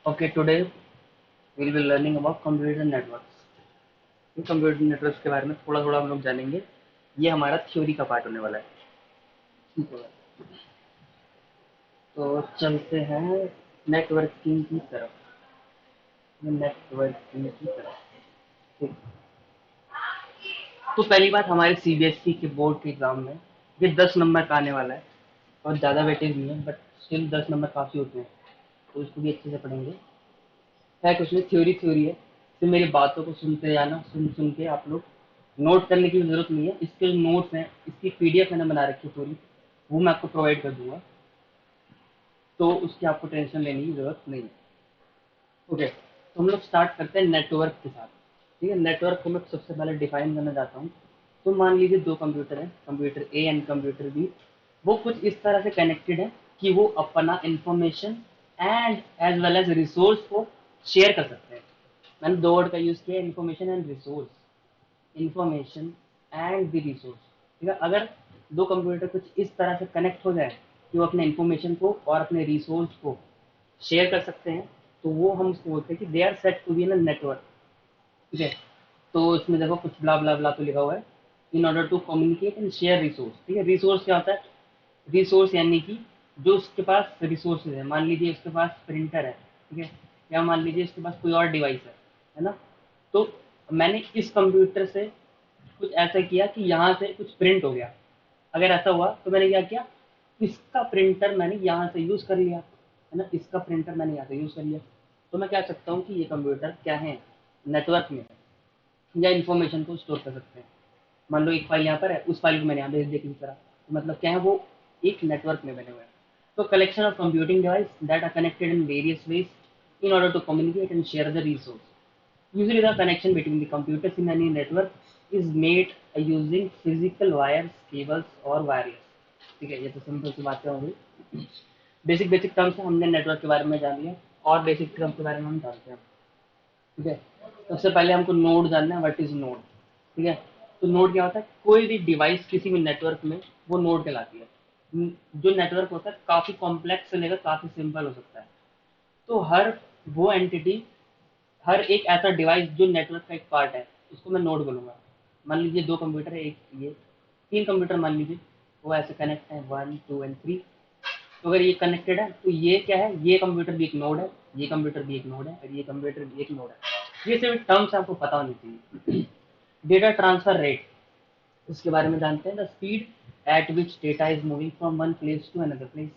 Okay, today we'll be learning about computer networks. ये computer networks के बारे में थोड़ा थोड़ा हम लोग जानेंगे। ये हमारा थ्योरी का पार्ट होने वाला है। ठीक है, तो चलते हैं नेटवर्किंग की तरफ। नेटवर्किंग की तरफ, ठीक। तो पहली बात, हमारे सीबीएसई के बोर्ड के एग्जाम में ये 10 नंबर का आने वाला है और ज़्यादा वेटेज नहीं है, बट स्टिल 10 नंबर काफ़ी होते हैं, तो इसको भी अच्छे से पढ़ेंगे। है कुछ नहीं, थ्योरी थ्योरी है। तो मेरी बातों को सुनते जाना, सुन सुन के आप लोग नोट करने की जरूरत नहीं है। इसके जो नोट्स हैं, इसकी पीडीएफ मैंने बना रखी है पूरी, वो मैं आपको प्रोवाइड कर दूंगा, तो उसकी आपको टेंशन लेने की जरूरत नहीं है। ओके, तो हम लोग स्टार्ट करते हैं नेटवर्क के साथ। ठीक है, नेटवर्क को मैं सबसे पहले डिफाइन करना चाहता हूँ। तो मान लीजिए दो कंप्यूटर हैं, computer A and computer B. वो कुछ इस तरह से कनेक्टेड है कि वो अपना information and as well as resource को शेयर कर सकते हैं। मैंने दो वर्ड का यूज किया, information and resource. Information and the resource. ठीक है, अगर दो कंप्यूटर कुछ इस तरह से कनेक्ट हो जाए कि वो अपने इंफॉर्मेशन को और अपने रिसोर्स को शेयर कर सकते हैं, तो वो हम उसको बोलते हैं कि they are set to be in network. ठीक है, तो इसमें देखो कुछ ब्ला ब्ला ब्ला तो लिखा हुआ है, in order to communicate and share resource. ठीक है, रिसोर्स क्या होता है? रिसोर्स यानी कि जो उसके पास रिसोर्सेज है। मान लीजिए उसके पास प्रिंटर है, ठीक है, या मान लीजिए उसके पास कोई और डिवाइस है ना। तो मैंने इस कंप्यूटर से कुछ ऐसा किया कि यहाँ से कुछ प्रिंट हो गया। अगर ऐसा हुआ तो मैंने क्या किया, इसका प्रिंटर मैंने यहाँ से यूज कर लिया, है ना, इसका प्रिंटर मैंने यहाँ से यूज कर लिया। तो मैं कह सकता हूँ कि ये कंप्यूटर क्या है, नेटवर्क में है, या इन्फॉर्मेशन को स्टोर कर सकते हैं। मान लो एक फाइल यहाँ पर है, उस फाइल को मैंने यहाँ भेज दिया किसी तरह, तो मतलब क्या है, वो एक नेटवर्क में बने हुए हैं। तो collection of computing device that are connected in various ways in order to communicate and share the resource. Usually the connection between the computers in any network is made using physical wires, cables और wireless. ठीक है, ये तो simple सी बातें हो गई। Basic basic terms से हमने नेटवर्क के बारे में जान लिया, और बेसिक टर्म्स के बारे में हम जानते हैं। ठीक है, सबसे पहले हमको नोड जानना है, व्हाट इज नोड। ठीक है, तो नोड क्या होता है? कोई भी डिवाइस किसी भी नेटवर्क में वो नोड कहलाती है। जो नेटवर्क होता है काफी कॉम्प्लेक्स से लेकर काफी सिंपल हो सकता है। तो हर वो एंटिटी, हर एक ऐसा डिवाइस जो नेटवर्क का एक पार्ट है, उसको मैं नोड बोलूंगा। मान लीजिए दो कंप्यूटर है, एक ये, तीन कंप्यूटर मान लीजिए, वो ऐसे कनेक्ट है, 1 2 एंड 3। तो अगर ये कनेक्टेड है तो ये क्या है, ये कंप्यूटर भी एक नोड है, ये कंप्यूटर भी एक नोड है, और ये कंप्यूटर भी एक नोड है। ये सिर्फ टर्म्स आपको पता होनी चाहिए। डेटा ट्रांसफर रेट, उसके बारे में जानते हैं, the speed at which data is moving from one place to another place.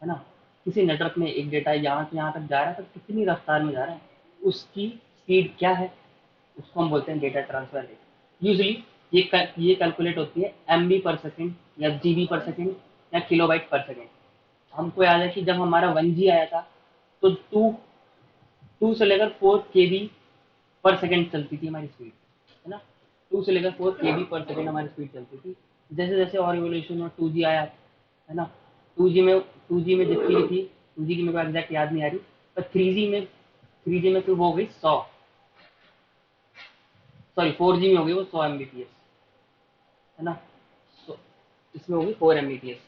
है ना, किसी नेटवर्क में एक डेटा यहाँ से यहाँ तक जा रहा है, तो कितनी रफ्तार में जा रहा है, उसकी स्पीड क्या है, उसको हम बोलते हैं डेटा ट्रांसफर रेट। यूजली ये कैलकुलेट होती है एमबी पर सेकेंड, या जीबी पर सेकेंड, या किलोबाइट पर सेकेंड। हमको याद है कि जब हमारा 1G आया था, तो टू से लेकर 4 KB पर सेकेंड चलती थी हमारी स्पीड, है ना। 2 से लेकर 4 KB पर सेकेंड हमारी स्पीड चलती थी। जैसे जैसे और रिवोल्यूशन और 2G आया, है ना, 2G में जितनी भी थी, 2G की मेरे को एग्जैक्ट याद नहीं आ रही, पर 3G में फिर वो हो गई 100, सॉरी 4G में हो गई वो 100 Mbps, है ना। तो इसमें होगी 4 Mbps।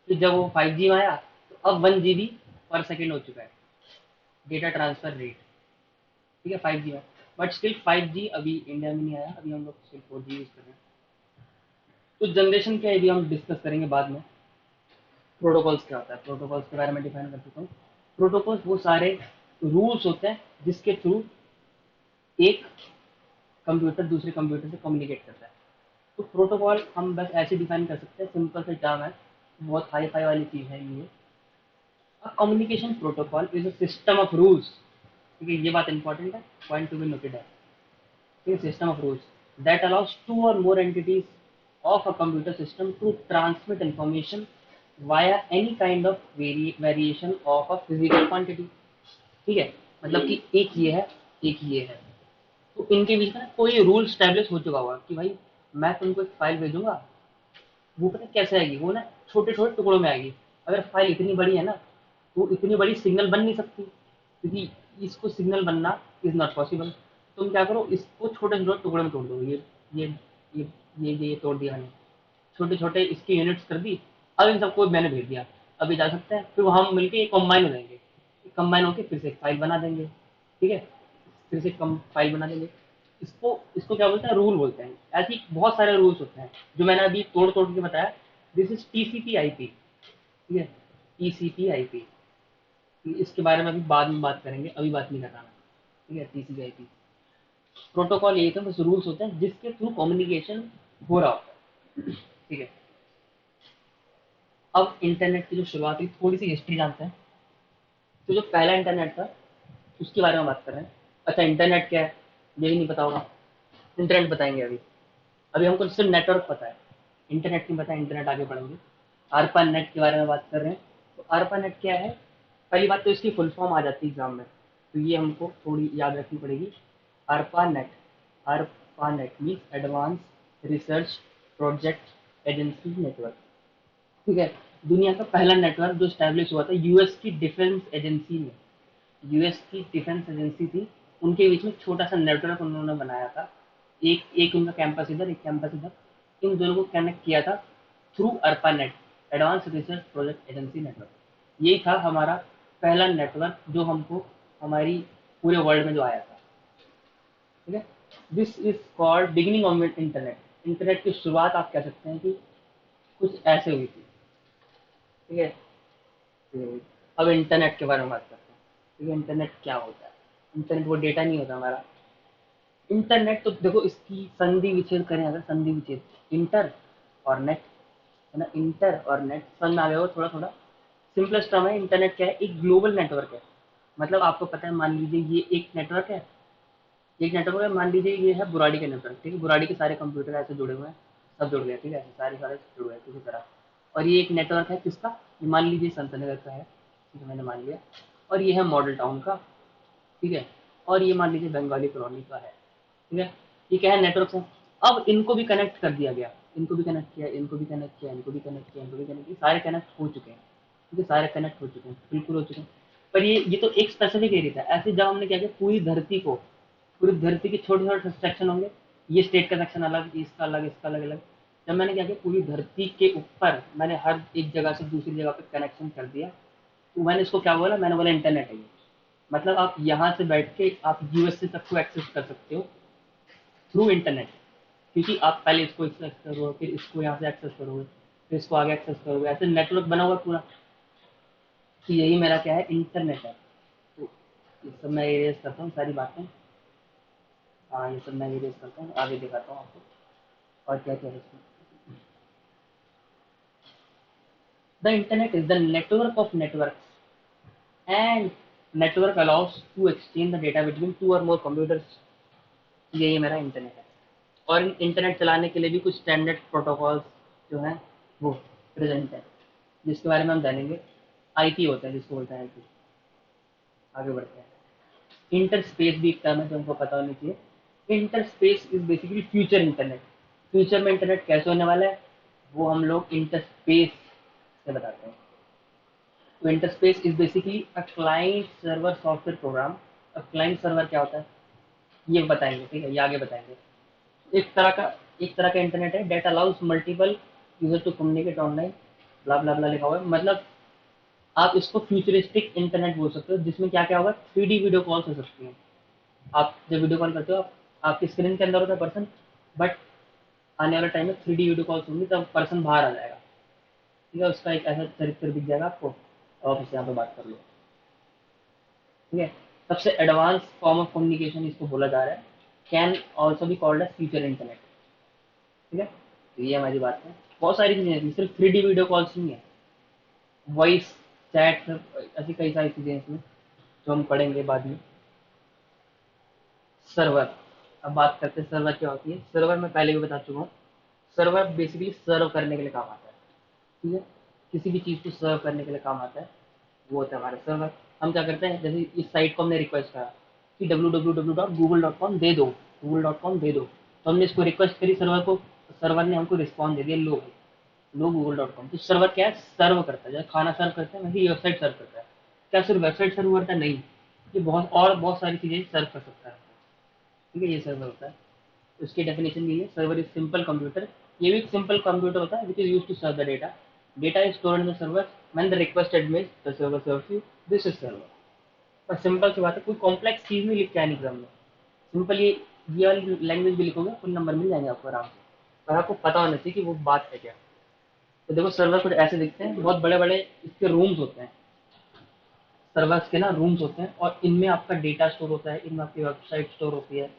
फिर जब वो 5G में आया, तो अब 1 GB पर सेकेंड हो चुका है डेटा ट्रांसफर रेट। ठीक है, 5G में, बट स्टिल 5G अभी इंडिया में नहीं आया, अभी हम लोग सिर्फ 4G यूज कर रहे हैं। तो जनरेशन क्या है अभी हम डिस्कस करेंगे बाद में। प्रोटोकॉल्स क्या होता है, प्रोटोकॉल्स के बारे में डिफाइन कर चुका हूँ। प्रोटोकॉल्स वो सारे रूल्स होते हैं जिसके थ्रू एक कंप्यूटर दूसरे कंप्यूटर से कम्युनिकेट करता है। तो प्रोटोकॉल हम बस ऐसे डिफाइन कर सकते हैं, सिंपल से टर्म है, बहुत हाई फाई वाली चीज है ये। A communication protocol is a system of rules. ठीक है, ये बात इंपॉर्टेंट है, पॉइंट टू बी नोटेड है। ठीक है, system of rules that allows two or more entities of a computer system to transmit information via any kind of variation of a physical quantity। ठीक है, मतलब कि एक ये है, एक ये है, तो इनके बीच में ना कोई रूल स्टैब्लिश हो चुका होगा कि भाई मैं तुमको एक फाइल भेजूंगा, वो पता है कैसे आएगी, वो ना छोटे छोटे टुकड़ों में आएगी। अगर फाइल इतनी बड़ी है ना, तो इतनी बड़ी सिग्नल बन नहीं सकती, क्योंकि इसको सिग्नल बनना इज नॉट पॉसिबल। तुम क्या करो, इसको छोटे छोटे टुकड़ों में तोड़ दो। ये ये ये तोड़ दिया मैंने, छोटे छोटे इसकी यूनिट्स कर दी। अब इन सबको मैंने भेज दिया, अभी जा सकते हैं, फिर हम मिलके एक कॉम्बाइन हो जाएंगे, कंबाइन होकर फिर से एक फाइल बना देंगे, ठीक है, फिर से कम फाइल बना देंगे। इसको इसको क्या बोलते हैं, रूल बोलते हैं। ऐसे ही बहुत सारे रूल्स होते हैं जो मैंने अभी तोड़ तोड़ के बताया। दिस इज टीसीपी आईपी, ठीक है, टीसीपी आईपी। इसके बारे में अभी बाद में बात करेंगे, अभी बात नहीं करना, ठीक है। टीसीपी आईपी प्रोटोकॉल यही था, बस रूल्स होते हैं जिसके थ्रू कम्युनिकेशन हो रहा होता है, ठीक है। अब इंटरनेट की जो शुरुआत हुई, थोड़ी सी हिस्ट्री जानते हैं। तो जो पहला इंटरनेट था उसके बारे में बात कर रहे हैं। अच्छा, इंटरनेट क्या है ये भी नहीं पता होगा, इंटरनेट बताएंगे अभी। अभी हमको सिर्फ नेटवर्क पता है, इंटरनेट नहीं पता है, इंटरनेट आगे पढ़ेंगे। आरपा नेट के बारे में बात कर रहे हैं। तो आरपा नेट क्या है, पहली बात तो इसकी फुल फॉर्म आ जाती है एग्जाम में, तो ये हमको थोड़ी याद रखनी पड़ेगी। आरपा net, आरपा net means advance research project agency network, ठीक है। दुनिया का पहला नेटवर्क जो स्टैब्लिश हुआ था यूएस की डिफेंस एजेंसी में, यूएस की डिफेंस एजेंसी थी, उनके बीच में छोटा सा नेटवर्क उन्होंने बनाया था। एक एक उनका कैंपस इधर, एक कैंपस इधर, इन दोनों को कनेक्ट किया था through ARPANET, advance research project agency network. यही था हमारा पहला नेटवर्क जो हमको हमारी पूरे वर्ल्ड में जो आया था, ठीक है। This is called beginning of internet. Internet की शुरुआत आप कह सकते हैं कि कुछ ऐसे हुई थी, ठीक है। अब इंटरनेट के बारे में बात करते हैं, ठीक है। इंटरनेट क्या होता है, इंटरनेट वो डेटा नहीं होता हमारा। इंटरनेट तो देखो, इसकी संधि विच्छेद करें अगर, संधि विच्छेद, इंटर और नेट, है ना, इंटर और नेट समझ में आ गया हो थोड़ा थोड़ा। सिंपलेस्ट टर्म है, इंटरनेट क्या है, एक ग्लोबल नेटवर्क है। मतलब आपको पता है, मान लीजिए ये एक नेटवर्क है, एक नेटवर्क है, मान लीजिए ये है बुराड़ी का नेटवर्क, ठीक है। बुराड़ी के सारे कंप्यूटर ऐसे जुड़े हुए हैं, सब जुड़ गए, ठीक है, सारे सारे जुड़ गए किसी तरह। और ये एक नेटवर्क है किसका, ये मान लीजिए संतनगर का है, ठीक है, मैंने मान लिया। और ये है मॉडल टाउन का, ठीक है। और ये मान लीजिए बंगाली कॉलोनी का है, ठीक है। ये क्या है, नेटवर्क है। अब इनको भी कनेक्ट कर दिया गया, इनको भी कनेक्ट किया, इनको भी कनेक्ट किया, इनको भी कनेक्ट किया, इनको भी कनेक्ट किया, सारे कनेक्ट हो चुके हैं, ठीक है, सारे कनेक्ट हो चुके हैं, बिल्कुल हो चुके हैं। पर ये तो एक स्पेसिफिक एरिया था। ऐसे जब हमने क्या किया, पूरी धरती को, पूरी धरती के छोटे छोटे सेक्शन होंगे, ये स्टेट का सेक्शन अलग, इसका अलग, इसका अलग अलग। जब मैंने क्या किया, पूरी धरती के ऊपर मैंने हर एक जगह से दूसरी जगह पे कनेक्शन कर दिया, तो मैंने इसको क्या बोला, मैंने बोला इंटरनेट है ये। मतलब आप यहाँ से बैठ के आप यूएसए तक को एक्सेस कर सकते हो थ्रू इंटरनेट, क्योंकि आप पहले इसको एक्सेस करोगे, फिर इसको यहाँ से एक्सेस करोगे, फिर इसको आगे एक्सेस करोगे, ऐसे नेटवर्क बना हुआ पूरा। तो यही मेरा क्या है, इंटरनेट है। तो ये सब मैं इरेज करता हूँ सारी बातें, हाँ ये सब मैं इरेज करता हूँ, आगे दिखाता हूँ आपको और क्या क्या है इसमें। The internet is the network of network and network allows to exchange the data between two or more computers. यही मेरा इंटरनेट है। और इंटरनेट चलाने के लिए भी कुछ स्टैंडर्ड प्रोटोकॉल्स जो हैं वो प्रेजेंट है, जिसके बारे में हम जानेंगे। आईपी होता है जिसको बोलते हैं आईपी। आगे बढ़ते हैं। इंटर स्पेस भी एक टर्म है जो हमको पता होनी चाहिए। Inter space is basically future internet. Future में इंटरनेट कैसे होने वाला है वो हम लोग इंटर स्पेस से बताते हैं। तो inter space is basically a client server software program. अब क्लाइंट सर्वर क्या होता है ये बताएंगे, ठीक है, ये आगे बताएंगे। एक तरह का एक तरह का इंटरनेट है that allows multiple user to communicate online, blah blah blah लिखा हुआ है। मतलब आप इसको फ्यूचरिस्टिक इंटरनेट बोल सकते हो, जिसमें क्या क्या होगा, 3D वीडियो कॉल्स हो सकती हैं। आप जब वीडियो कॉल करते हो, आपकी स्क्रीन के अंदर होता है पर्सन, बट आने वाले टाइम में 3D वीडियो कॉल्स होंगी, तब पर्सन बाहर आ जाएगा, ठीक है, उसका एक ऐसा चरित्र दिख जाएगा आपको, और उससे यहाँ पे बात कर लो, ठीक है। सबसे एडवांस फॉर्म ऑफ कम्युनिकेशन इसको बोला जा रहा है, can also be called as future internet, ठीक है। तो ये हमारी बात है। बहुत सारी चीजें हैं, सिर्फ 3D वीडियो कॉल्स नहीं है, वॉइस चैट, ऐसी कई सारी चीजें हैं इसमें जो हम पढ़ेंगे बाद में। सर्वर, अब बात करते हैं सर्वर क्या होती है। सर्वर मैं पहले भी बता चुका हूँ। सर्वर बेसिकली सर्व करने के लिए काम आता है, ठीक है, किसी भी चीज़ को सर्व करने के लिए काम आता है, वो होता है हमारा सर्वर। हम क्या करते हैं, जैसे इस साइट को हमने रिक्वेस्ट करा कि www.google.com दे दो, google.com दे दो, तो हमने इसको रिक्वेस्ट करी सर्वर को, सर्वर ने हमको रिस्पॉन्स दे दिया, लो भाई लो google.com। तो सर्वर क्या है, सर्व करता है, जैसे खाना सर्व करते हैं वैसे ये वेबसाइट सर्व करता है। क्या सिर्फ वेबसाइट सर्व करता है, नहीं, ये बहुत सारी चीज़ें सर्व कर सकता है, ठीक है, ये सर्वर होता है। उसकी डेफिनेशन ये है, सर्वर इज सिंपल कंप्यूटर। ये भी एक सिंपल कंप्यूटर होता है which is use to serve the data is stored in the server when the request admit the server serves you, this is server. और सिंपल सी बात है, कोई कॉम्प्लेक्स चीज़ नहीं लिख के आनी एग्ज़ाम में। सिंपल ये वाली लैंग्वेज भी लिखोगे, फुल नंबर मिल जाएँगे आपको आराम से। पर आपको पता होना चाहिए कि वो बात है क्या। तो देखो सर्वर कुछ ऐसे दिखते हैं, बहुत बड़े-बड़े इसके रूम्स होते हैं। सर्वर्स के ना रूम्स होते हैं और इनमें आपका डेटा स्टोर होता है, इनमें आपकी वेबसाइट स्टोर होती है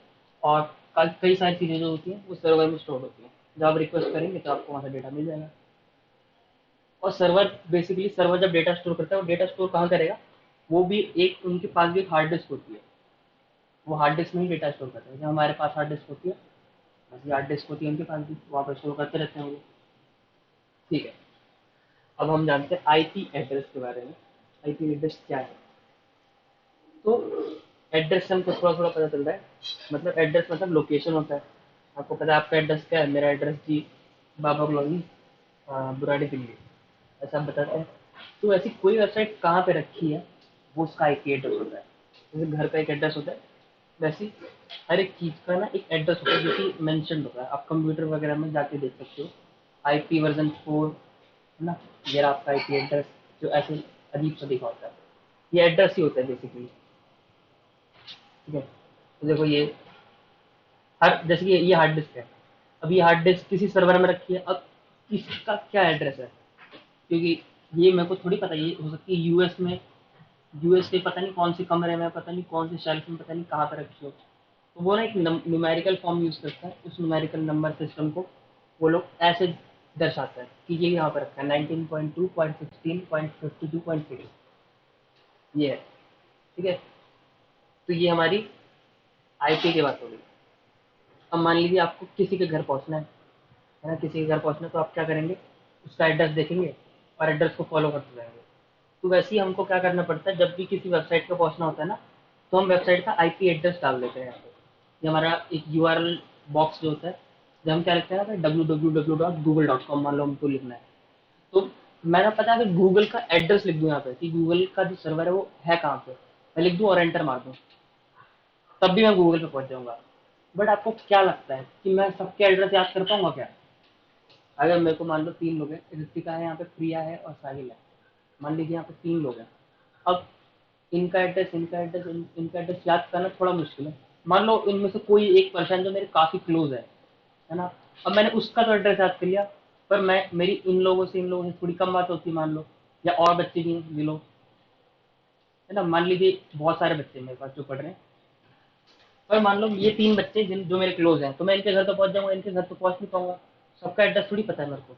और कई सारी चीज़ें जो होती हैं वो सर्वर में स्टोर होती हैं। जब आप रिक्वेस्ट करेंगे तो आपको वहाँ से डेटा मिल जाएगा। और सर्वर बेसिकली सर्वर जब डेटा स्टोर करता है, वो डेटा स्टोर कहाँ करेगा, वो भी एक उनके पास भी एक हार्ड डिस्क होती है। वो हार्ड डिस्क में ही डेटा स्टोर करते हैं, जब हमारे पास हार्ड डिस्क होती है वैसे हार्ड डिस्क होती है उनके पास भी, वहाँ पर स्टोर करते रहते हैं वो। ठीक है, अब हम जानते हैं आईपी एड्रेस के बारे में। आईपी एड्रेस क्या है? तो एड्रेस से हमको थोड़ा थोड़ा पता चल रहा है। मतलब एड्रेस मतलब लोकेशन होता है। आपको पता है आपका एड्रेस क्या है? मेरा एड्रेस जी बाबा कॉलोनी, बुराड़ी दिल्ली, ऐसा आप बताते हैं। तो ऐसी कोई वेबसाइट कहाँ पे रखी है, वो उसका आईपी एड्रेस होता है। जैसे घर का एक एड्रेस होता है, वैसे ही हर एक चीज़ का ना एक एड्रेस होता है जो कि मेंशन होता है। आप कंप्यूटर वगैरह में जाके देख सकते हो, आईपी वर्जन 4 है ना, ये रहा आपका आईपी एड्रेस, जो ऐसे अजीब सा दिखा होता है। ये एड्रेस ही होता है बेसिकली। ठीक है, तो देखो ये हर जैसे कि ये हार्ड डिस्क है। अब ये हार्ड डिस्क किसी सर्वर में रखी है, अब इसका क्या एड्रेस है? क्योंकि ये मेरे को थोड़ी पता, ये हो सकती है यूएस में, यूएस के पता नहीं कौन से कमरे में, पता नहीं कौन से शेल्फ में, पता नहीं कहाँ पर रखी हो। तो वो ना एक न्यूमेरिकल फॉर्म यूज करता है, उस न्यूमेरिकल नंबर सिस्टम को वो लोग ऐसे दर्शाते हैं कि ये यहाँ पर रखा है 19.2.16.52.6, ये है। ठीक है, तो ये हमारी आईपी की बात हो गई। अब मान लीजिए आपको किसी के घर पहुंचना है ना, किसी के घर पहुंचना है, तो आप क्या करेंगे, उसका एड्रेस देखेंगे और एड्रेस को फॉलो करते जाएंगे। तो वैसे ही हमको क्या करना पड़ता है, जब भी किसी वेबसाइट पे पहुंचना होता है ना, तो हम वेबसाइट का आईपी एड्रेस डाल देते हैं यहाँ पे। ये हमारा एक यूआरएल बॉक्स जो होता है, जब हम क्या लिखते हैं ना, www.google.com मान लो हमको लिखना है, तो मैंने पता है कि गूगल का एड्रेस लिख दूं यहाँ पे कि गूगल का जो सर्वर है वो है कहाँ पे, मैं लिख दूं और एंटर मार दूं, तब भी मैं गूगल पे पहुंच जाऊंगा। बट आपको क्या लगता है कि मैं सबके एड्रेस याद कर पाऊंगा क्या? अगर मेरे को मान लो 3 लोग हैं, ऋतिका है यहाँ पे, प्रिया है और साहिल है, मान लीजिए यहाँ पे 3 लोग हैं। अब इनका एड्रेस याद करना थोड़ा मुश्किल है। मान लो इनमें से कोई एक पर्सन जो मेरे काफी क्लोज है ना, अब मैंने उसका तो एड्रेस याद कर लिया, पर मैं मेरी इन लोगों से थोड़ी कम बात होती है मान लो, या और बच्चे भी हैं मिलो, है ना, मान लीजिए बहुत सारे बच्चे मेरे पास जो पढ़ रहे हैं, पर मान लो ये 3 बच्चे जिन जो मेरे क्लोज हैं, तो मैं इनके घर तो पहुंच जाऊंगा, इनके घर तो पहुंच नहीं पाऊंगा, सबका एड्रेस थोड़ी पता है मेरे को।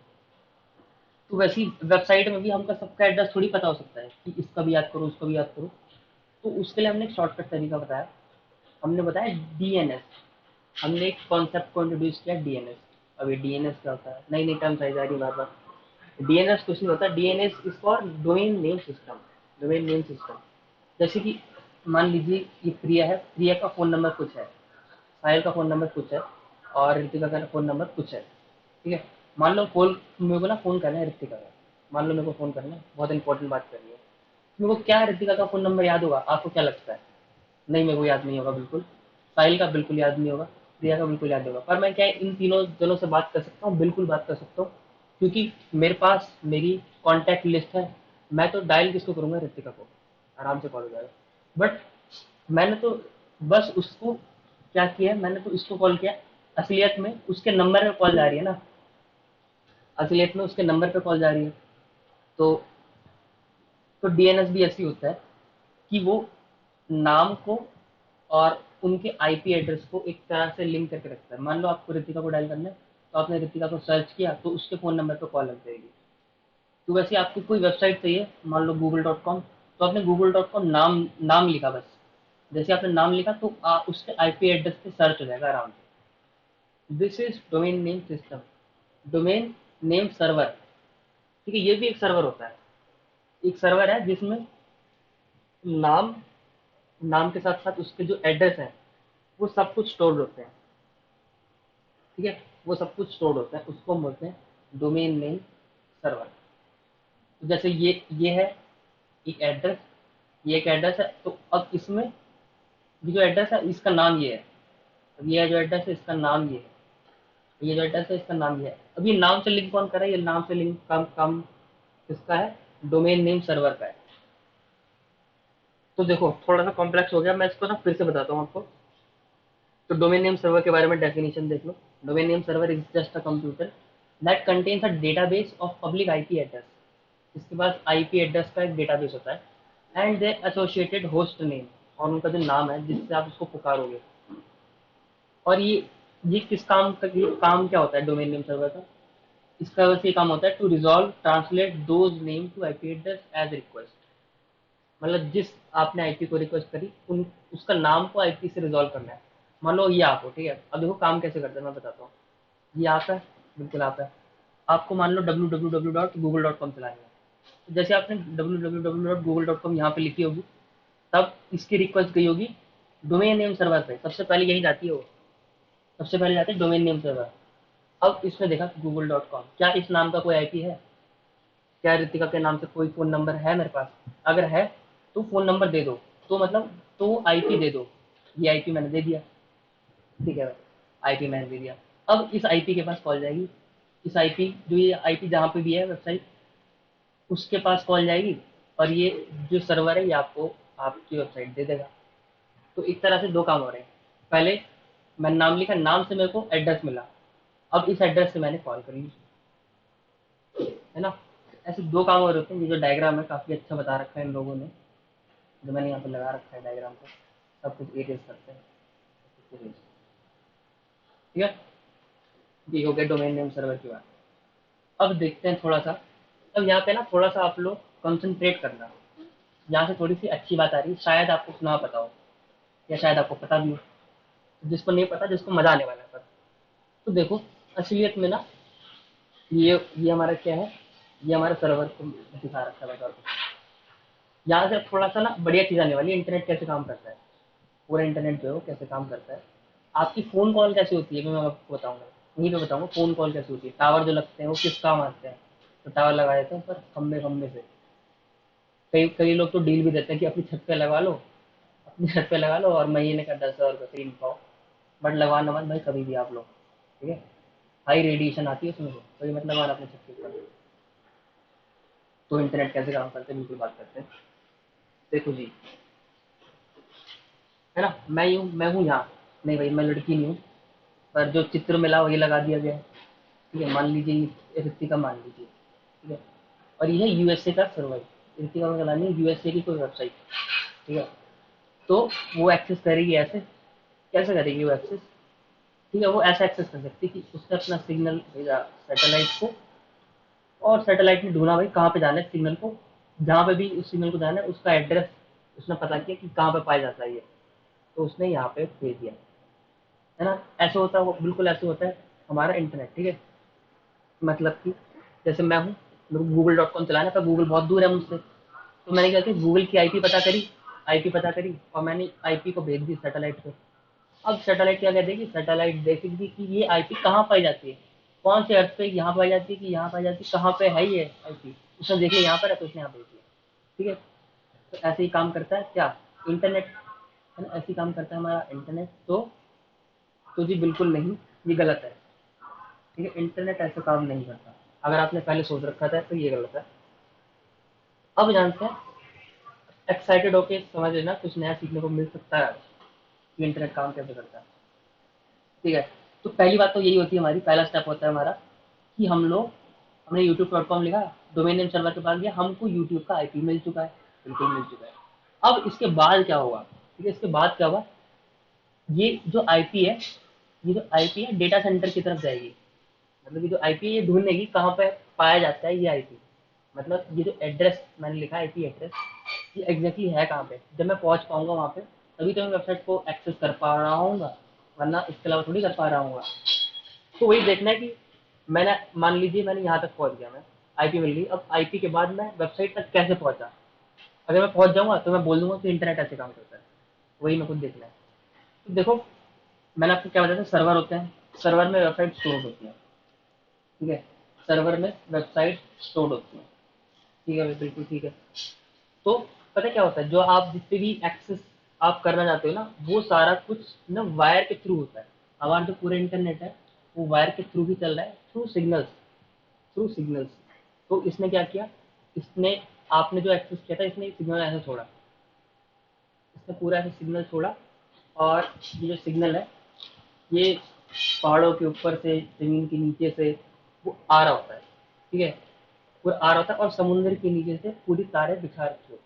तो वैसी वेबसाइट में भी हमका सबका एड्रेस थोड़ी पता हो सकता है कि इसका भी याद करो उसका भी याद करो। तो उसके लिए हमने एक शॉर्टकट तरीका बताया, हमने बताया डीएनएस। हमने एक कॉन्सेप्ट को इंट्रोड्यूस किया, डीएनएस। अब ये डीएनएस क्या होता है, नई नई टर्म्स आई जा रही है बार बार। डीएनएस कुछ नहीं होता, DNS is for domain name system. Domain name system, जैसे कि मान लीजिए ये प्रिया है, प्रिया का फोन नंबर कुछ है, साहिल का फ़ोन नंबर कुछ है और ऋतिका का फ़ोन नंबर कुछ है। ठीक है, मान लो फ़ोन मेरे को ना फ़ोन करना है ऋतिका का, मान लो मेरे को फ़ोन करना है, बहुत इंपॉर्टेंट बात करनी है, तो मेरे को क्या ऋतिका का फ़ोन नंबर याद होगा? आपको क्या लगता है? नहीं, मेरे को याद नहीं होगा बिल्कुल। साहिल का बिल्कुल याद नहीं होगा, प्रिया का बिल्कुल याद होगा। पर मैं क्या इन तीनों जनों से बात कर सकता हूँ? बिल्कुल बात कर सकता हूँ, क्योंकि मेरे पास मेरी कॉन्टैक्ट लिस्ट है। मैं तो डायल किसको करूँगा? ऋतिका को, आराम से कॉल हो जाएगा। बट मैंने तो बस उसको क्या किया है, मैंने तो इसको कॉल किया, असलियत में उसके नंबर पे कॉल जा रही है ना, असलियत में उसके नंबर पे कॉल जा रही है। तो डीएनएस भी ऐसी होता है कि वो नाम को और उनके आईपी एड्रेस को एक तरह से लिंक करके रखता है। मान लो आपको ऋतिका को डायल करना है, तो आपने ऋतिका को सर्च किया तो उसके फ़ोन नंबर पे कॉल लग जाएगी। तो वैसे आपको कोई वेबसाइट चाहिए, मान लो google.com, तो आपने google.com नाम नाम लिखा बस, जैसे आपने नाम लिखा तो उसके आईपी एड्रेस पे सर्च हो जाएगा आराम से। This is domain name system, domain name server. ठीक है, ये भी एक सर्वर होता है, एक सर्वर है जिसमें नाम नाम के साथ साथ उसके जो एड्रेस है वो सब कुछ स्टोर्ड होते हैं। ठीक है, वो सब कुछ स्टोर्ड होता है, उसको हम बोलते हैं डोमेन नेम सर्वर। तो जैसे ये है एक एड्रेस, ये एक एड्रेस है, तो अब इसमें ये जो एड्रेस है इसका नाम ये है, अब ये जो एड्रेस है इसका नाम ये है, ये जो एड्रेस है इसका नाम ये है। अब ये नाम से लिंक कौन कर रहा है? ये नाम से लिंक काम काम किसका है? डोमेन नेम सर्वर का है। तो देखो थोड़ा सा कॉम्प्लेक्स हो गया, मैं इसको ना फिर से बताता हूँ आपको। तो डोमेन नेम सर्वर के बारे में डेफिनेशन देख लो। Domain name server is just a computer that contains a database of public IP address. इसके पास आईपी एड्रेस का एक डेटाबेस होता है and they associated host name, और उनका जो नाम है जिससे आप उसको पुकारोगे। और ये किस काम का, ये काम क्या होता है डोमेन नेम सर्वर का? इसका वैसे ये काम होता है to resolve translate those name to IP address as request. मतलब जिस आपने आईपी को रिक्वेस्ट करी उन उसका नाम को आईपी से रिजॉल्व करना है। मान लो ये आप हो, ठीक है। अब देखो काम कैसे करते हैं मैं बताता हूँ। ये आप है, बिल्कुल आप है। आपको मान लो www.google.com चलानी है। तो जैसे आपने www.google.com यहाँ पे लिखी होगी, तब इसकी रिक्वेस्ट गई होगी डोमेन नेम सर्वर पे। सबसे पहले यही जाती है वो, सबसे पहले जाते हैं डोमेन नेम सर्वर। अब इसमें देखा google.com, क्या इस नाम का कोई आईपी है? क्या रितिका के नाम से कोई फ़ोन नंबर है मेरे पास? अगर है तो फ़ोन नंबर दे दो। तो मतलब तो आईपी दे दो। ये आईपी मैंने दे दिया, ठीक है। आईपी मैंने दे दिया। अब इस आईपी के पास कॉल जाएगी। इस आईपी जो ये आईपी जहाँ पे भी है वेबसाइट, उसके पास कॉल जाएगी। और ये जो सर्वर है ये आपको आपकी वेबसाइट दे देगा। तो एक तरह से दो काम हो रहे हैं। पहले मैंने नाम लिखा, नाम से मेरे को एड्रेस मिला। अब इस एड्रेस से मैंने कॉल करी, है ना। ऐसे दो काम हो रहे होते हैं। ये जो डायग्राम है काफ़ी अच्छा बता रखा है इन लोगों ने, जो मैंने यहाँ पे लगा रखा है डायग्राम पे। सब कुछ एरेज करते हैं, ठीक है। ये हो गया डोमेन नेम सर्वर की बात। अब देखते हैं थोड़ा सा। अब यहाँ पे ना थोड़ा सा आप लोग कंसंट्रेट करना। यहाँ से थोड़ी सी अच्छी बात आ रही है, शायद आपको ना पता हो या शायद आपको पता भी हो। जिसको नहीं पता, जिसको मजा आने वाला है पर। तो देखो असलियत में ना, ये हमारा क्या है, ये हमारा सर्वर को दिखा रखा है बता। यहाँ से थोड़ा सा ना बढ़िया चीज़ आने वाली है, इंटरनेट कैसे काम करता है। पूरा इंटरनेट जो है वो कैसे काम करता है। आपकी फ़ोन कॉल कैसे होती है मैं आपको बताऊंगा। यहीं पे बताऊंगा फ़ोन कॉल कैसे होती है। टावर जो लगते हैं वो किस काम आते हैं। तो टावर लगाए थे ऊपर खम्भे खम्भे से। कई कई लोग तो डील भी देते हैं कि अपनी छत पे लगा लो, अपनी छत पे लगा लो और महीने का 10,000 रुपये फ्री में पाओ। बट लगवाना मत भाई कभी भी आप लोग, ठीक है। हाई रेडिएशन आती है उसमें से, कभी मत लगवाना अपने छत के ऊपर। तो इंटरनेट कैसे काम करते हैं बिल्कुल बात करते हैं। देखो जी, है ना। मैं हूँ यहाँ। नहीं भाई मैं लड़की नहीं हूँ, पर जो चित्र मिला वही लगा दिया गया है, ठीक है। मान लीजिए ये ऋतिका मान लीजिए, ठीक है। और ये है यूएसए का सर्वर। ऋतिका में चलानी है यूएसए की कोई वेबसाइट, ठीक है। तो वो एक्सेस करेगी ऐसे, कैसे करेगी वो एक्सेस? ठीक है, वो ऐसा एक्सेस कर सकती है कि उसने अपना सिग्नल भेजा सैटेलाइट को, और सैटेलाइट ने ढूंढा भाई कहाँ पे जाना है सिग्नल को। जहाँ पे भी उस सिग्नल को जाना है उसका एड्रेस उसने पता किया कि कहाँ पे पाया जाता है ये। तो उसने यहाँ पे भेज दिया, है ना। ऐसे होता है वो, बिल्कुल ऐसे होता है हमारा इंटरनेट, ठीक है। मतलब कि जैसे मैं हूँ, मेरे को google.com चलाना था, गूगल बहुत दूर है मुझसे। तो मैंने क्या किया, गूगल की आईपी पता करी, आईपी पता करी और मैंने आईपी को भेज दी सैटेलाइट पे। अब सैटेलाइट क्या कर देगी, सैटेलाइट देखेगी कि ये आईपी कहाँ पाई जाती है, कौन से अर्थ पे यहाँ पाई जाती है कि यहाँ पाई जाती है, कहाँ पे है ये आईपी। उसने देख लिया यहाँ पर है तो उसने यहाँ भेज दिया, ठीक है। तो ऐसे ही काम करता है क्या, इंटरनेट, है ना। ऐसे ही काम करता है हमारा इंटरनेट। तो जी बिल्कुल नहीं, ये गलत है, ठीक है। इंटरनेट ऐसे काम नहीं करता। अगर आपने पहले सोच रखा था तो ये गलत है। अब जानते हैं, एक्साइटेड होके समझ लेना, कुछ नया सीखने को मिल सकता है कि इंटरनेट काम कैसे करता है, ठीक है। तो पहली बात तो यही होती है हमारी, पहला स्टेप होता है हमारा कि हमने youtube.com लिखा, डोमेन नेम सर्वर के पास गया, हमको यूट्यूब का आईपी मिल चुका है, बिल्कुल मिल चुका है। अब इसके बाद क्या होगा, ठीक है। इसके बाद क्या होगा, ये जो आईपी है, ये जो आईपी है डेटा सेंटर की तरफ जाएगी। मतलब ये जो आईपी है ये ढूंढेगी कहाँ पे पाया जाता है ये आईपी। मतलब ये जो एड्रेस मैंने लिखा है आईपी एड्रेस, ये एग्जैक्टली है कहाँ पे। जब मैं पहुंच पाऊंगा वहाँ पे तभी तो मैं वेबसाइट को एक्सेस कर पा रहा हूँ, वरना इसके अलावा थोड़ी कर पा रहा हूँ। तो वही देखना है कि मैंने, मान लीजिए मैंने यहाँ तक पहुँच गया, मैं आईपी मिल गई। अब आईपी के बाद मैं वेबसाइट तक कैसे पहुँचा। अगर मैं पहुँच जाऊँगा तो मैं बोल दूंगा कि इंटरनेट ऐसे काम करता है। वही मैं खुद देखना है। तो देखो मैंने आपको क्या बताया था, सर्वर होते हैं, सर्वर में वेबसाइट स्टोर होती है, ठीक है। सर्वर में वेबसाइट स्टोर होती है, ठीक है भाई, बिल्कुल ठीक है। तो पता है क्या होता है, जो आप जितने भी एक्सेस आप करना चाहते हो ना, वो सारा कुछ ना वायर के थ्रू होता है। हमारा जो पूरा इंटरनेट है वो वायर के थ्रू ही चल रहा है, थ्रू सिग्नल्स, थ्रू सिग्नल्स। तो इसने क्या किया, इसने आपने जो एक्सेस किया था इसने सिग्नल ऐसे छोड़ा, उसने पूरा ऐसे सिग्नल छोड़ा, और ये जो सिग्नल है ये पहाड़ों के ऊपर से, जमीन के नीचे से वो आ रहा होता है, ठीक है, वो आ रहा होता है और समुद्र के नीचे से पूरी तारें बिछा रखी होती है।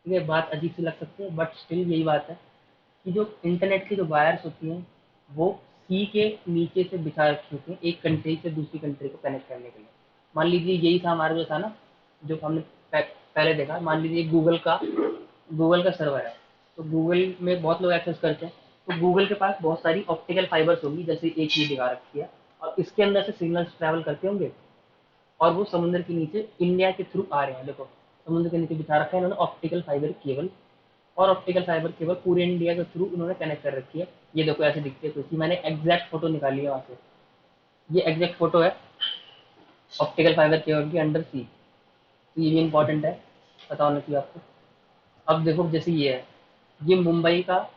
ठीक है, बात अजीब सी लग सकती है बट स्टिल यही बात है कि जो इंटरनेट की जो वायर्स होती हैं वो सी के नीचे से बिछा रखी होती हैं एक कंट्री से दूसरी कंट्री को कनेक्ट करने के लिए। मान लीजिए यही था हमारा जो था ना, जो हमने पहले देखा, मान लीजिए गूगल का सर्वर है, तो गूगल में बहुत लोग एक्सेस करते हैं, तो गूगल के पास बहुत सारी ऑप्टिकल फाइबर्स होंगी, जैसे एक ये दिखा रखी है, और इसके अंदर से सिग्नल्स ट्रैवल करते होंगे और वो समुद्र के नीचे इंडिया के थ्रू आ रहे हैं। देखो समुद्र के नीचे बिछा रखा है इन्होंने ऑप्टिकल फाइबर केबल, और ऑप्टिकल फाइबर केबल पूरे इंडिया के थ्रू उन्होंने कनेक्ट कर रखी है। ये देखो ऐसे दिखती है कुछ, मैंने एग्जैक्ट फोटो निकाली है वहाँ से, ये एग्जैक्ट फोटो है ऑप्टिकल फाइबर केबल की अंडर सी। तो ये भी इंपॉर्टेंट है, पता होना चाहिए आपको। अब देखो जैसे ये है, ये मुंबई का,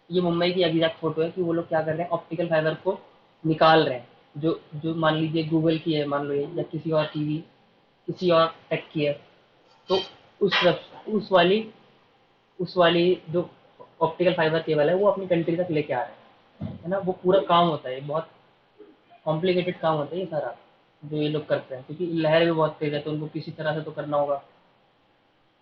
ये मुंबई की एग्जैक्ट फोटो है कि वो लोग क्या कर रहे हैं, ऑप्टिकल फाइबर को निकाल रहे हैं। जो जो मान लीजिए गूगल की है, मान लो ये, या किसी और टीवी, किसी और टेक की है, तो उस उस वाली उस वाली जो ऑप्टिकल फाइबर केबल है वो अपनी कंट्री तक लेके आ रहे हैं, है ना। वो पूरा काम होता है, बहुत कॉम्प्लिकेटेड काम होता है ये सारा जो ये लोग करते हैं, क्योंकि लहर भी बहुत तेज है तो उनको किसी तरह से तो करना होगा।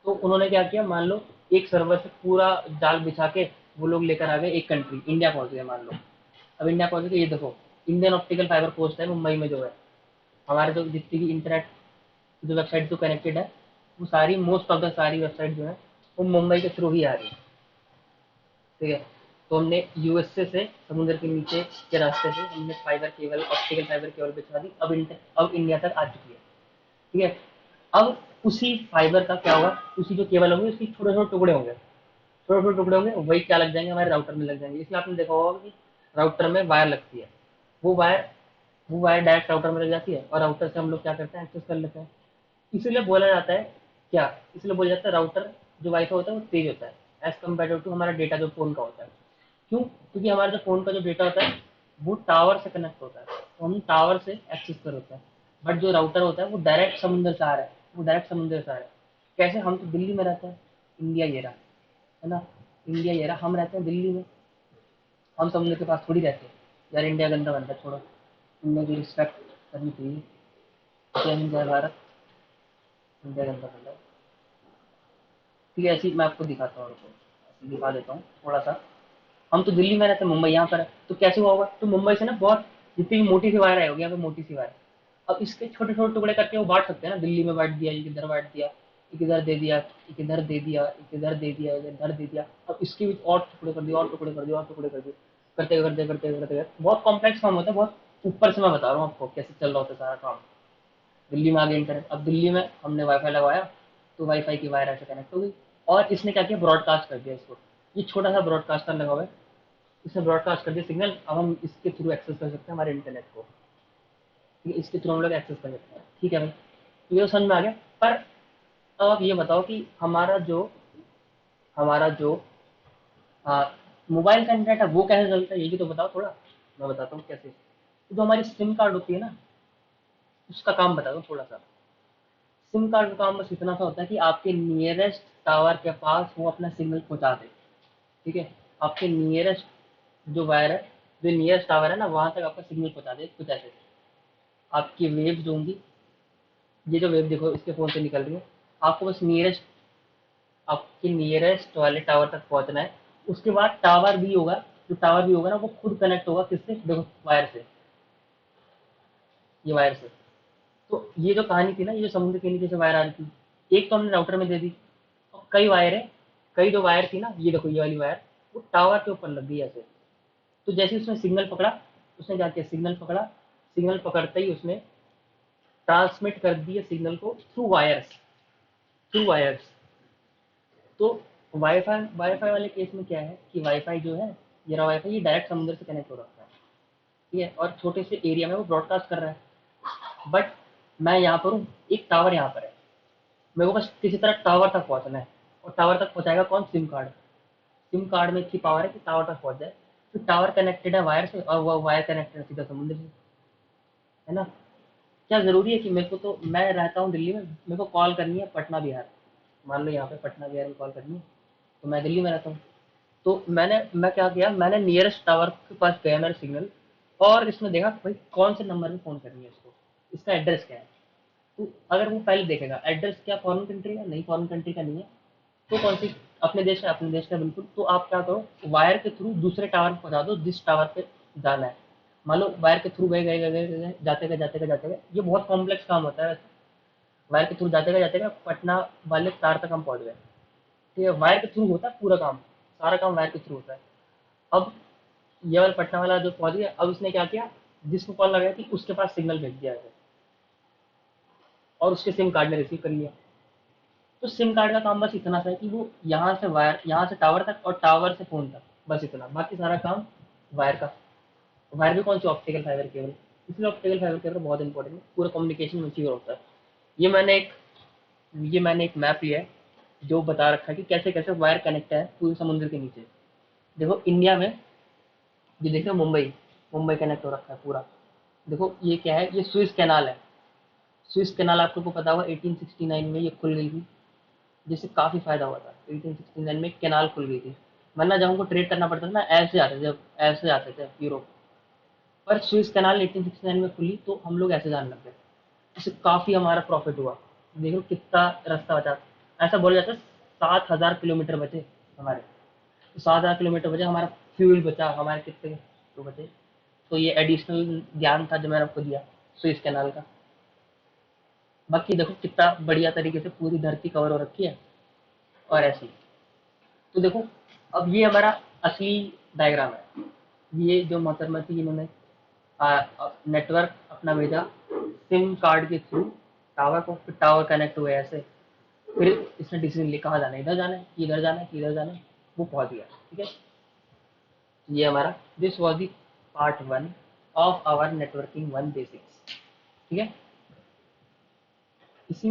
तो उन्होंने क्या किया, मान लो एक सर्वर से पूरा जाल बिछा के वो लोग लेकर आ गए एक कंट्री, इंडिया पहुंच गए मान लो। अब इंडिया पहुंचे तो ये देखो, इंडियन ऑप्टिकल फाइबर पोस्ट है मुंबई में जो है, हमारे जो जितनी भी इंटरनेट जो वेबसाइट जो कनेक्टेड है, वो सारी मोस्ट ऑफ द सारी वेबसाइट जो है वो मुंबई के थ्रू ही आ रही है। ठीक है, तो हमने यूएसए से समुद्र के नीचे के रास्ते से हमने fibre cable, optical fibre cable बिछा दी, अब इंडिया तक आ चुकी है। ठीक है, अब उसी फाइबर का क्या होगा, उसी जो केबल होंगे उसके छोटे छोटे टुकड़े होंगे, छोटे छोटे टुकड़े होंगे, वही क्या लग जाएंगे, हमारे राउटर में लग जाएंगे। इसलिए आपने देखा होगा कि राउटर में वायर लगती है, वो वायर वो वायर डायरेक्ट राउटर में लग जाती है और राउटर से हम लोग क्या करते हैं, एक्सेस कर लेते हैं। इसीलिए बोला जाता है, क्या, इसलिए बोला जाता है राउटर जो वाईफाई होता है वो तेज होता है एज कम्पेयर टू हमारा डेटा जो फोन का होता है। क्यों, क्योंकि हमारा जो फोन का जो डेटा होता है वो टावर से कनेक्ट होता है, तो हम टावर से एक्सेस कर होता है। बट जो राउटर होता है वो डायरेक्ट समुद्र से आ रहा है, वो डायरेक्ट समुद्र से आ रहा है। कैसे, हम तो दिल्ली में रहते हैं, इंडिया ये रहा, है ना, इंडिया ये रहा, हम रहते हैं दिल्ली में, हम समुद्र के पास थोड़ी रहते हैं। यार इंडिया गंदा बनता है, छोड़ो, इंडिया की रिस्पेक्ट करनी चाहिए। जय हिंद जय भारत, इंडिया गंदा बनता है। ठीक है, ऐसी मैं आपको दिखाता हूँ, रुको ऐसे दिखा देता हूँ थोड़ा सा। हम तो दिल्ली में रहते हैं, मुंबई यहाँ पर है, तो कैसे हुआ होगा, तो मुंबई से ना बहुत जितनी भी मोटी सी वायर आई होगी, यहाँ पे मोटी सी वायर, अब इसके छोटे छोटे टुकड़े करके वो बांट सकते हैं ना, दिल्ली में बांट दिया, एक इधर बांट दिया, एक इधर दे दिया, एक इधर दे दिया, एक इधर दे दिया, एक इधर दे दिया, अब इसके भी और टुकड़े कर दिए, और टुकड़े कर दिए, और टुकड़े कर दिए, करते करते करते करते बहुत कॉम्प्लेक्स काम होता है, बहुत ऊपर से मैं बता रहा हूँ आपको कैसे चल रहा होता है सारा काम। दिल्ली में आ गया इंटरनेट, अब दिल्ली में हमने वाईफाई लगवाया, तो वाईफाई की वायर ऐसे कनेक्ट हो गई, और इसने क्या किया, ब्रॉडकास्ट कर दिया इसको, ये छोटा सा ब्रॉडकास्टर लगा हुआ है, इसने ब्रॉडकास्ट कर दिया सिग्नल, अब हम इसके थ्रू एक्सेस कर सकते हैं हमारे इंटरनेट को। ठीक है, इसके थ्रू हम लोग एक्सेस कर सकते हैं। ठीक है भाई, तो ये तो समझ में आ गया। पर अब आप ये बताओ कि हमारा जो मोबाइल का इंटरनेट है वो कैसे चलता है, ये भी तो बताओ थोड़ा। मैं बताता हूँ कैसे। तो जो हमारी सिम कार्ड होती है ना, उसका काम बता दो थोड़ा सा। सिम कार्ड का काम बस इतना सा होता है कि आपके नियरेस्ट टावर के पास वो अपना सिग्नल पहुंचा दे। ठीक है, आपके नियरेस्ट जो वायर है, जो नियरेस्ट टावर है ना, वहां तक आपका सिग्नल पहुंचा दे कुछ ऐसे। आपकी वेव्स जो होंगी, ये जो वेव देखो इसके फोन से निकल रही है, आपको बस आपके नियरेस्ट वाले टावर तक पहुंचना है। उसके बाद टावर भी होगा, जो टावर भी होगा ना वो खुद कनेक्ट होगा किससे, देखो वायर से, ये वायर से। तो ये जो कहानी थी ना, ये जो समुद्र के नीचे से वायर आ रही थी, एक तो हमने राउटर में दे दी, और कई वायर है, कई जो वायर थी ना, ये देखो ये वाली वायर, वो टावर के ऊपर लग गई ऐसे। तो जैसे ही उसने सिग्नल पकड़ा, उसने क्या किया, सिग्नल पकड़ा, सिग्नल पकड़ते ही उसने ट्रांसमिट कर दिया सिग्नल को थ्रू वायर्स। तो वाईफाई वाले केस में क्या है कि वाईफाई जो है, ये रहा वाईफाई, ये डायरेक्ट समुद्र से कनेक्ट हो रखा है। ठीक है, और छोटे से एरिया में वो ब्रॉडकास्ट कर रहा है। बट मैं यहाँ पर हूँ, एक टावर यहाँ पर है, मेरे को बस किसी तरह टावर तक पहुँचना है, और टावर तक पहुँचाएगा कौन, सिम कार्ड में इतनी पावर है कि टावर तक पहुँच जाए। तो टावर कनेक्टेड है वायर से, और वो वायर कनेक्टेड है सीधा समुद्र से, है ना। क्या ज़रूरी है कि मेरे को, तो मैं रहता हूँ दिल्ली में, मेरे को कॉल करनी है पटना बिहार, मान लो यहाँ पे पटना बिहार में कॉल करनी है, तो मैं दिल्ली में रहता हूँ। तो मैं क्या किया, मैंने नियरेस्ट टावर के पास गया मेरा सिग्नल, और इसमें देखा भाई कौन से नंबर पे फ़ोन करनी है इसको, इसका एड्रेस क्या है। तो अगर वो पहले देखेगा एड्रेस क्या फॉरेन कंट्री का नहीं, फॉरेन कंट्री का नहीं है, तो कौन सी, अपने देश का बिल्कुल, तो आप क्या करो, वायर के थ्रू दूसरे टावर पे पहुंचा दो जिस टावर पे जाना है। मान लो वायर के थ्रू गए गए गए गए गए, जाते गए जाते गए जाते गए, ये बहुत कॉम्प्लेक्स काम होता है वैसे। वायर के थ्रू जाते गए पटना वाले तार तक हम पहुंच गए। तो ये वायर के थ्रू होता है पूरा काम, सारा काम वायर के थ्रू होता है। अब ये वाला पटना वाला जो पहुंच गया, अब इसने क्या किया, जिसको कॉल लगाई थी उसके पास सिग्नल भेज दिया है, और उसके सिम कार्ड ने रिसीव कर लिया। तो सिम कार्ड का काम बस इतना सा है कि वो यहाँ से टावर तक और टावर से फोन तक, बस इतना, बाकी सारा काम वायर का। वायर भी कौन सी, ऑप्टिकल फाइबर केबल। इसलिए ऑप्टिकल फाइबर केबल बहुत इंपॉर्टेंट है, पूरा कम्युनिकेशन में चाहिए होता है। ये मैंने एक ये मैंने एक मैप लिया है जो बता रखा है कि कैसे कैसे वायर कनेक्ट है पूरे समुद्र के नीचे। देखो इंडिया में, ये देखो मुंबई, मुंबई कनेक्ट हो रखा है पूरा। देखो ये क्या है, ये स्विस कैनाल है। स्विस कैनाल आपको को पता होगा 1869 में ये खुल गई थी, जिससे काफ़ी फ़ायदा हुआ था। 1869 में कैनाल खुल गई थी, वरना जब हमको ट्रेड करना पड़ता था ना, ऐसे आते थे यूरोप। पर स्विस कैनाल 1869 में खुली तो हम लोग ऐसे जाने लग गए, इससे काफ़ी हमारा प्रॉफिट हुआ। देखो कितना रास्ता बचा, ऐसा बोला जाता है 7,000 किलोमीटर बचे हमारे। तो 7,000 किलोमीटर बचा हमारा, फ्यूल बचा हमारे, कितने तो बचे। तो ये एडिशनल ज्ञान था जो मैंने आपको दिया स्विस कैनाल का। बाकी देखो कितना बढ़िया तरीके से पूरी धरती कवर हो रखी है, और ऐसे ही। तो देखो, अब ये हमारा असली डायग्राम है। ये जो मोहतरमा थी, इन्होंने नेटवर्क अपना भेजा सिम कार्ड के थ्रू टावर को, फिर टावर कनेक्ट हुए ऐसे, फिर इसने डिसीजन लिया कहाँ जाना है, इधर जाना है कि इधर जाना है कि इधर जाना है, वो पहुंच गया। ठीक है, ये हमारा, this was the part 1 of our networking 1 basics. ठीक है, इसी